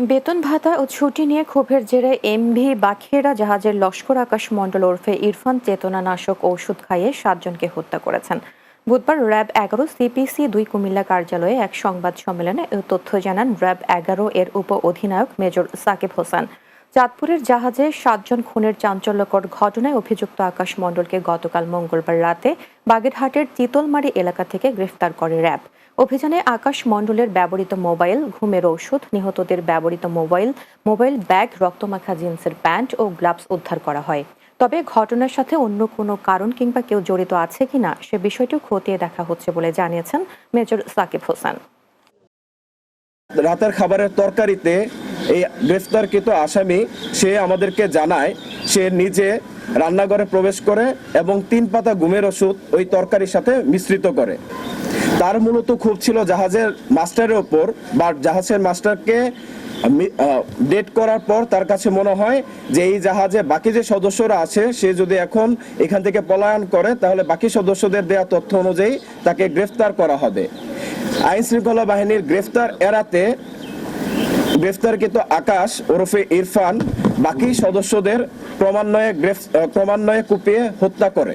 বেতন ভাতা ও ছুটি নিয়ে ক্ষোভের জেরে এমভি বাখেরা জাহাজের লস্কর আকাশ মণ্ডল ওরফে ইরফান চেতনানাশক ঔষধ খাইয়ে 7 জনকে হত্যা করেছেন। বুধবার র্যাব-11 CPC-2 কুমিল্লা কার্যালয়ে এক সংবাদ সম্মেলনে এ তথ্য জানান র্যাব-11 এর উপ অধিনায়ক মেজর সাকিব হোসেন। চাঁদপুরের জাহাজে 7 জন খুনের চাঞ্চল্যকর ঘটনায় অভিযুক্ত আকাশ মণ্ডলকে গতকাল মঙ্গলবার রাতে বাগেরহাটের চিতলমারী এলাকা থেকে গ্রেফতার করে র্যাব। অভিযানে আকাশ মণ্ডলের ব্যবহৃত মোবাইল, ঘুমের ঔষধ, নিহতদের ব্যবহৃত মোবাইল ব্যাগ, রক্তমাখা জিন্সের প্যান্ট ও গ্লাভস উদ্ধার করা হয়। তবে ঘটনার সাথে অন্য কোনো কারণ কিংবা কেউ জড়িত আছে কিনা সে বিষয়টিও খতিয়ে দেখা হচ্ছে বলে জানিয়েছেন মেজর সাকিব হোসেন। রাতের খাবারের তরকারিতে এই গ্রেফতারকৃত আসামি সে আমাদেরকে জানায় সে নিজে রান্নাঘরে প্রবেশ করে এবং 3 পাতা ঘুমের ওষুধ ওই তরকারির সাথে মিশ্রিত করে। তার মূলত ক্ষোভ ছিল জাহাজের মাস্টারের ওপর, বা জাহাজের মাস্টারকে ডেট করার পর তার কাছে মনে হয় যে এই জাহাজে বাকি যে সদস্যরা আছে সে যদি এখন এখান থেকে পলায়ন করে তাহলে বাকি সদস্যদের দেওয়া তথ্য অনুযায়ী তাকে গ্রেফতার করা হবে। আইন শৃঙ্খলা বাহিনীর গ্রেফতার এড়াতে গ্রেফতারকৃত আকাশ ওরফে ইরফান বাকি সদস্যদের ক্রমান্বয়ে কুপিয়ে হত্যা করে।